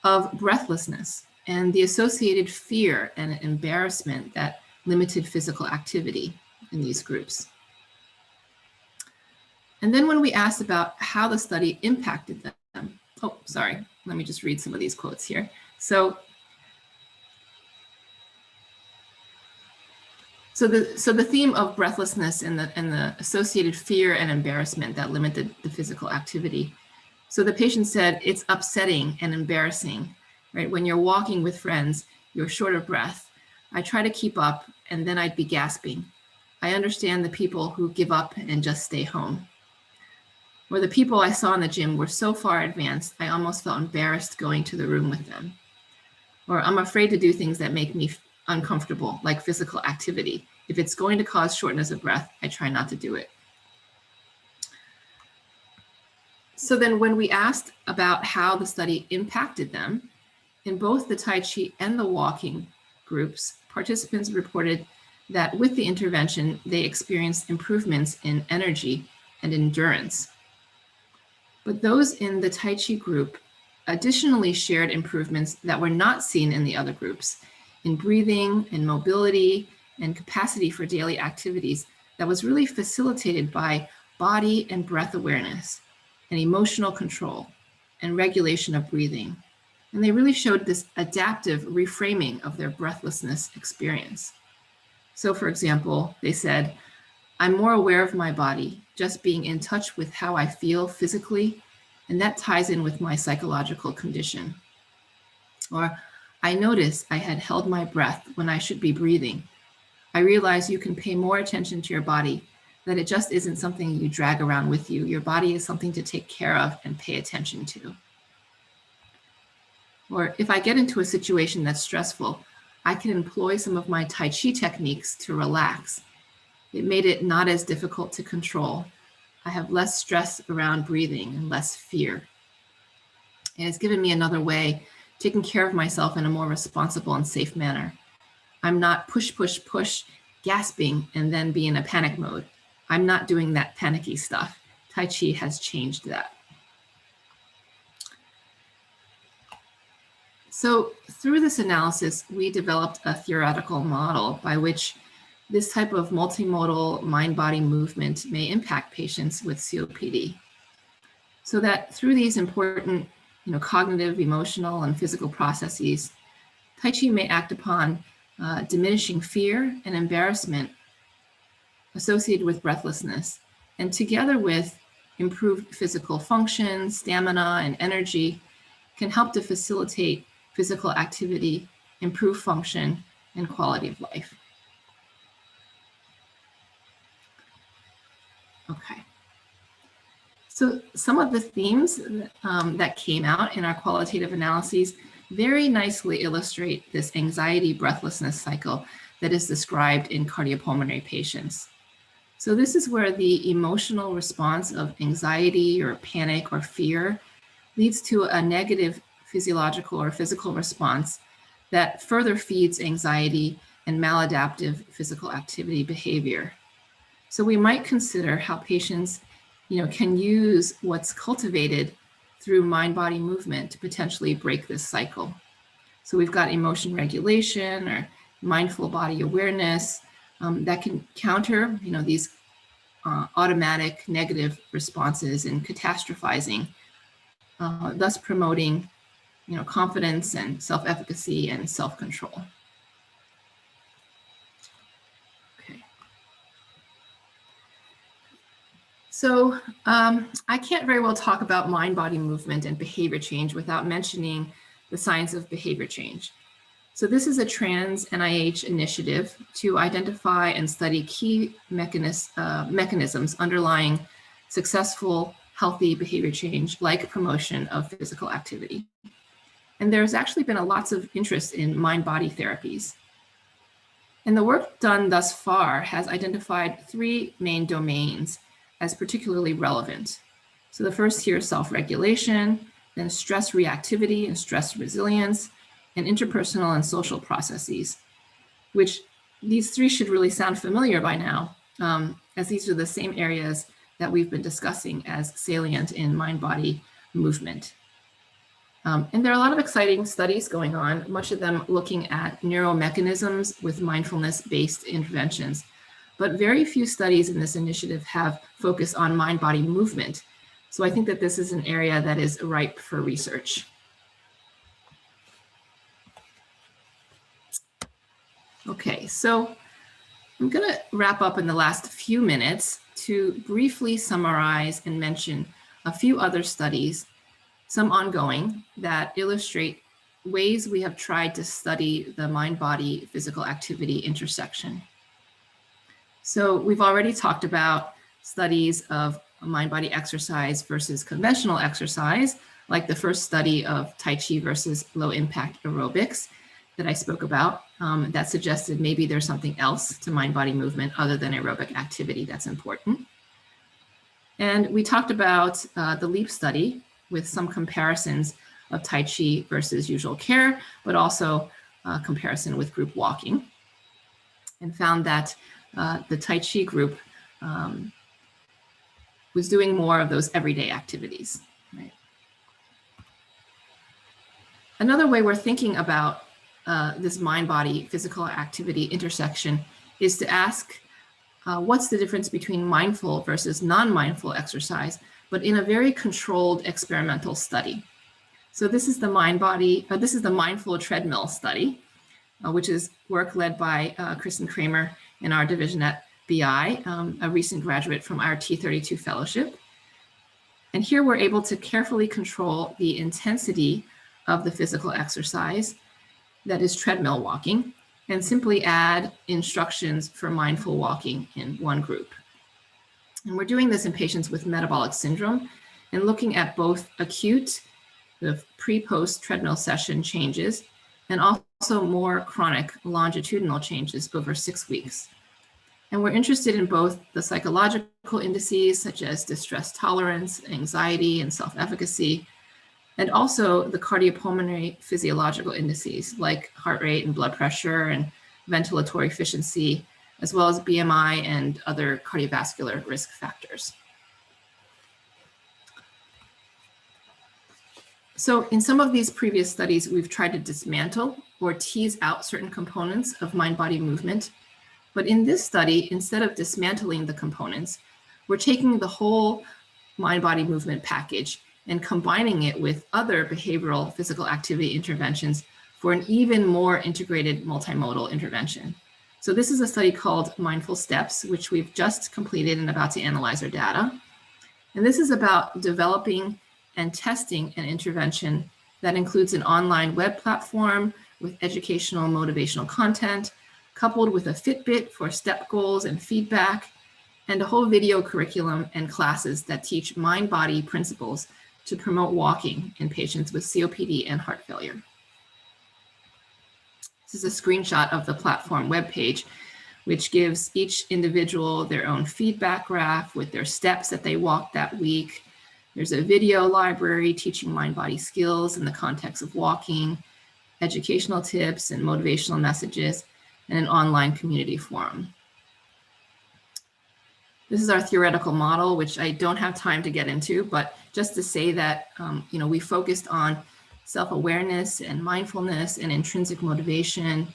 of breathlessness and the associated fear and embarrassment that limited physical activity in these groups. And then when we asked about how the study impacted them, oh, sorry, let me just read some of these quotes here. So the theme of breathlessness and the associated fear and embarrassment that limited the physical activity. So the patient said, it's upsetting and embarrassing, right? When you're walking with friends, you're short of breath. I try to keep up and then I'd be gasping. I understand the people who give up and just stay home. Or the people I saw in the gym were so far advanced, I almost felt embarrassed going to the room with them. Or I'm afraid to do things that make me uncomfortable, like physical activity. If it's going to cause shortness of breath, I try not to do it. So then when we asked about how the study impacted them, in both the Tai Chi and the walking groups, participants reported that with the intervention, they experienced improvements in energy and endurance. But those in the Tai Chi group additionally shared improvements that were not seen in the other groups, in breathing and mobility and capacity for daily activities that was really facilitated by body and breath awareness and emotional control and regulation of breathing. And they really showed this adaptive reframing of their breathlessness experience. So for example, they said, I'm more aware of my body, just being in touch with how I feel physically, and that ties in with my psychological condition. Or I noticed I had held my breath when I should be breathing. I realized you can pay more attention to your body, that it just isn't something you drag around with you. Your body is something to take care of and pay attention to. Or if I get into a situation that's stressful, I can employ some of my Tai Chi techniques to relax. It made it not as difficult to control. I have less stress around breathing and less fear. And it's given me another way, taking care of myself in a more responsible and safe manner. I'm not push, push, push, gasping, and then be in a panic mode. I'm not doing that panicky stuff. Tai Chi has changed that. So through this analysis, we developed a theoretical model by which this type of multimodal mind-body movement may impact patients with COPD. So that through these important cognitive, emotional, and physical processes, Tai Chi may act upon diminishing fear and embarrassment associated with breathlessness, and together with improved physical function, stamina, and energy, can help to facilitate physical activity, improve function, and quality of life. Okay. So some of the themes that came out in our qualitative analyses very nicely illustrate this anxiety breathlessness cycle that is described in cardiopulmonary patients. So this is where the emotional response of anxiety or panic or fear leads to a negative physiological or physical response that further feeds anxiety and maladaptive physical activity behavior. So we might consider how patients can use what's cultivated through mind-body movement to potentially break this cycle. So we've got emotion regulation or mindful body awareness that can counter, these automatic negative responses and catastrophizing, thus promoting, confidence and self-efficacy and self-control. Okay. So I can't very well talk about mind-body movement and behavior change without mentioning the science of behavior change. So this is a trans NIH initiative to identify and study key mechanisms underlying successful, healthy behavior change, like promotion of physical activity. And there's actually been lots of interest in mind-body therapies. And the work done thus far has identified 3 main domains as particularly relevant. So the first here is self-regulation, then stress reactivity and stress resilience, and interpersonal and social processes, which these 3 should really sound familiar by now, as these are the same areas that we've been discussing as salient in mind-body movement. And there are a lot of exciting studies going on, much of them looking at neuromechanisms with mindfulness-based interventions. But very few studies in this initiative have focused on mind-body movement. So I think that this is an area that is ripe for research. Okay, so I'm going to wrap up in the last few minutes to briefly summarize and mention a few other studies, some ongoing, that illustrate ways we have tried to study the mind-body physical activity intersection. So we've already talked about studies of mind-body exercise versus conventional exercise, like the first study of Tai Chi versus low-impact aerobics that I spoke about, that suggested maybe there's something else to mind-body movement other than aerobic activity that's important. And we talked about the LEAP study with some comparisons of Tai Chi versus usual care, but also comparison with group walking, and found that the Tai Chi group was doing more of those everyday activities. Right? Another way we're thinking about this mind-body physical activity intersection is to ask what's the difference between mindful versus non-mindful exercise, but in a very controlled experimental study. So this is the this is the mindful treadmill study, which is work led by Kristen Kramer in our division at BI, a recent graduate from our T32 fellowship. And here we're able to carefully control the intensity of the physical exercise, that is treadmill walking, and simply add instructions for mindful walking in one group. And we're doing this in patients with metabolic syndrome and looking at both acute, the pre-post treadmill session changes, and also more chronic longitudinal changes over 6 weeks. And we're interested in both the psychological indices such as distress tolerance, anxiety, and self-efficacy, and also the cardiopulmonary physiological indices like heart rate and blood pressure and ventilatory efficiency, as well as BMI and other cardiovascular risk factors. So in some of these previous studies, we've tried to dismantle or tease out certain components of mind-body movement. But in this study, instead of dismantling the components, we're taking the whole mind-body movement package and combining it with other behavioral physical activity interventions for an even more integrated multimodal intervention. So this is a study called Mindful Steps, which we've just completed and about to analyze our data. And this is about developing and testing an intervention that includes an online web platform with educational motivational content, coupled with a Fitbit for step goals and feedback, and a whole video curriculum and classes that teach mind-body principles to promote walking in patients with COPD and heart failure. This is a screenshot of the platform webpage, which gives each individual their own feedback graph with their steps that they walked that week. There's a video library teaching mind-body skills in the context of walking, educational tips and motivational messages, and an online community forum. This is our theoretical model, which I don't have time to get into, but just to say that, we focused on self-awareness and mindfulness and intrinsic motivation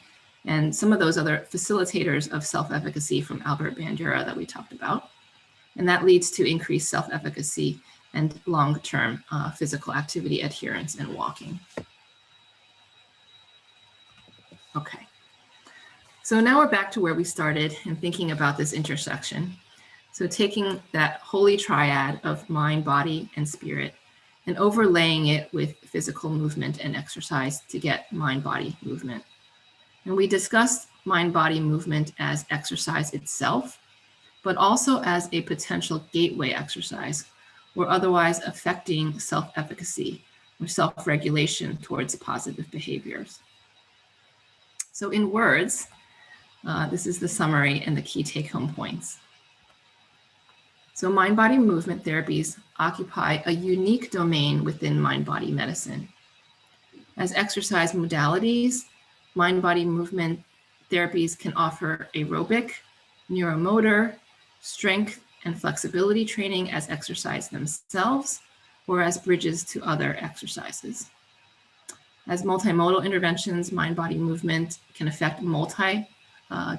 and some of those other facilitators of self-efficacy from Albert Bandura that we talked about. And that leads to increased self-efficacy and long-term physical activity adherence and walking. Okay. So now we're back to where we started and thinking about this intersection. So taking that holy triad of mind, body, and spirit and overlaying it with physical movement and exercise to get mind-body movement. And we discussed mind-body movement as exercise itself, but also as a potential gateway exercise or otherwise affecting self-efficacy or self-regulation towards positive behaviors. So in words, this is the summary and the key take-home points. So mind-body movement therapies occupy a unique domain within mind-body medicine. As exercise modalities, mind-body movement therapies can offer aerobic, neuromotor, strength, and flexibility training as exercise themselves or as bridges to other exercises. As multimodal interventions, mind-body movement can affect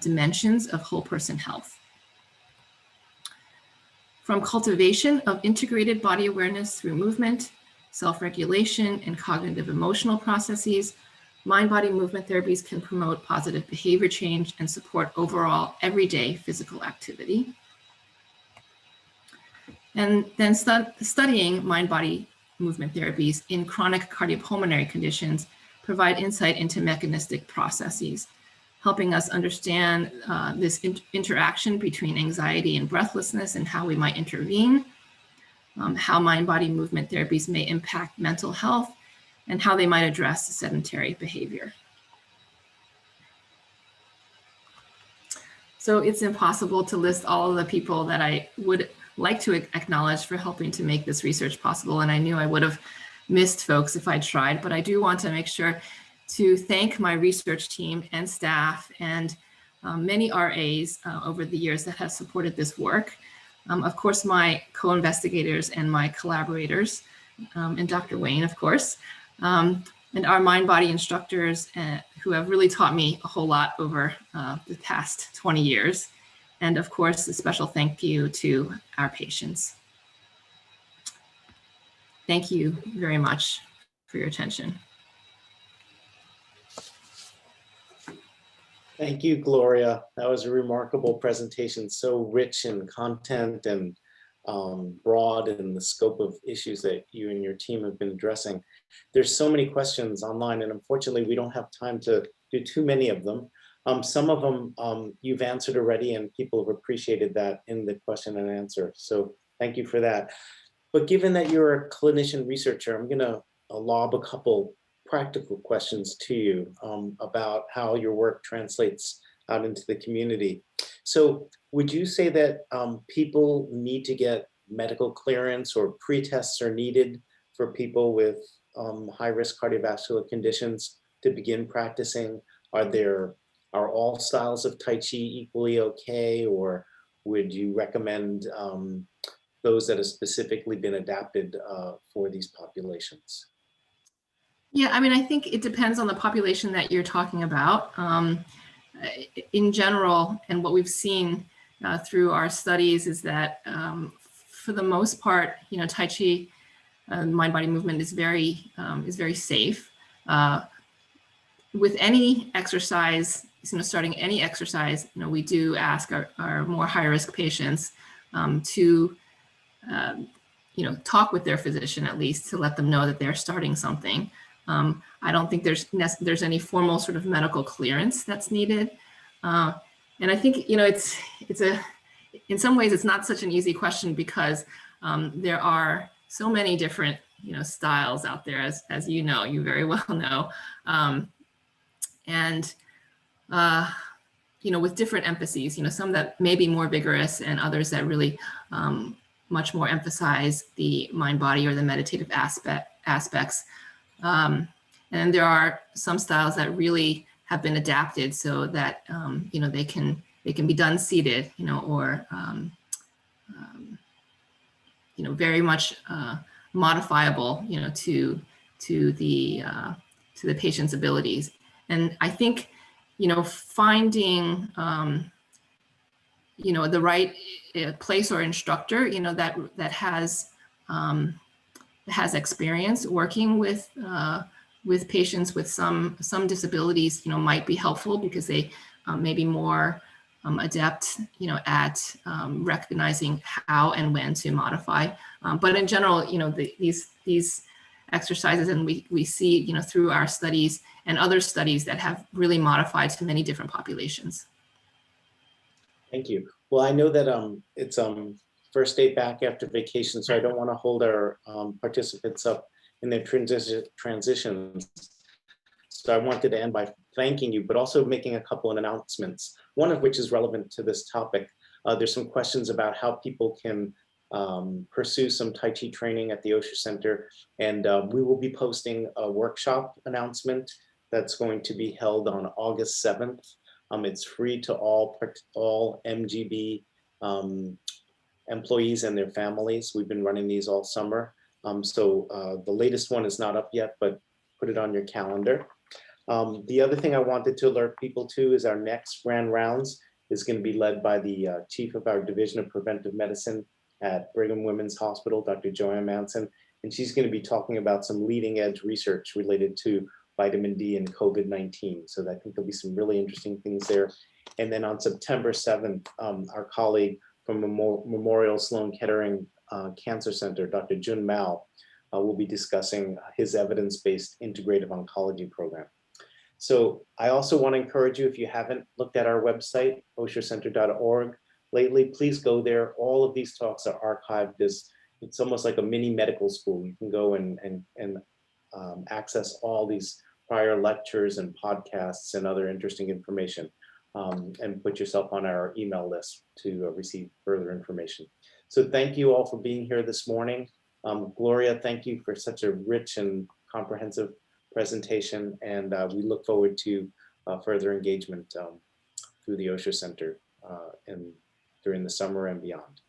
dimensions of whole person health. From cultivation of integrated body awareness through movement, self-regulation, and cognitive emotional processes, mind-body movement therapies can promote positive behavior change and support overall everyday physical activity. And then studying mind-body movement therapies in chronic cardiopulmonary conditions provide insight into mechanistic processes, helping us understand this interaction between anxiety and breathlessness and how we might intervene, how mind-body movement therapies may impact mental health, and how they might address sedentary behavior. So it's impossible to list all of the people that I would like to acknowledge for helping to make this research possible, and I knew I would have missed folks if I tried, but I do want to make sure to thank my research team and staff and many RAs over the years that have supported this work. Of course, my co-investigators and my collaborators, and Dr. Wayne, of course, and our mind-body instructors who have really taught me a whole lot over the past 20 years. And of course, a special thank you to our patients. Thank you very much for your attention. Thank you, Gloria. That was a remarkable presentation, so rich in content and broad in the scope of issues that you and your team have been addressing. There's so many questions online, and unfortunately, we don't have time to do too many of them. Some of them you've answered already, and people have appreciated that in the question and answer. So thank you for that. But given that you're a clinician researcher, I'm going to lob a couple practical questions to you about how your work translates out into the community. So would you say that people need to get medical clearance or pre-tests are needed for people with high-risk cardiovascular conditions to begin practicing? Are all styles of Tai Chi equally okay, or would you recommend those that have specifically been adapted for these populations? Yeah, I mean, I think it depends on the population that you're talking about. In general, and what we've seen through our studies is that for the most part, Tai Chi, mind-body movement is very safe. With any exercise, starting any exercise, we do ask our more high-risk patients to talk with their physician at least to let them know that they're starting something. I don't think there's any formal sort of medical clearance that's needed. And I think, in some ways it's not such an easy question because there are so many different, styles out there, as you very well know. With different emphases, some that may be more vigorous and others that really much more emphasize the mind-body or the meditative aspects. And there are some styles that really have been adapted so that they can be done seated, or very much modifiable, to the patient's abilities. And I think, finding, the right place or instructor, that has experience working with patients with some disabilities, might be helpful because they may be more adept, at recognizing how and when to modify. But in general, these exercises, and we see, through our studies and other studies that have really modified to many different populations. Thank you. Well, I know that it's first day back after vacation, so I don't want to hold our participants up in their transitions. So I wanted to end by thanking you, but also making a couple of announcements, one of which is relevant to this topic. There's some questions about how people can pursue some Tai Chi training at the Osher Center. And we will be posting a workshop announcement that's going to be held on August 7th. It's free to all MGB employees and their families. We've been running these all summer. So the latest one is not up yet, but put it on your calendar. The other thing I wanted to alert people to is our next Grand Rounds is going to be led by the chief of our Division of Preventive Medicine at Brigham Women's Hospital, Dr. Joanne Manson, and she's going to be talking about some leading edge research related to vitamin D and COVID-19. So I think there'll be some really interesting things there. And then on September 7th, our colleague from Memorial Sloan Kettering Cancer Center, Dr. Jun Mao, will be discussing his evidence-based integrative oncology program. So I also want to encourage you, if you haven't looked at our website, oshercenter.org lately, please go there. All of these talks are archived. It's almost like a mini medical school. You can go and access all these prior lectures and podcasts and other interesting information, and put yourself on our email list to receive further information. So thank you all for being here this morning. Gloria, thank you for such a rich and comprehensive presentation, and we look forward to further engagement through the Osher Center and during the summer and beyond.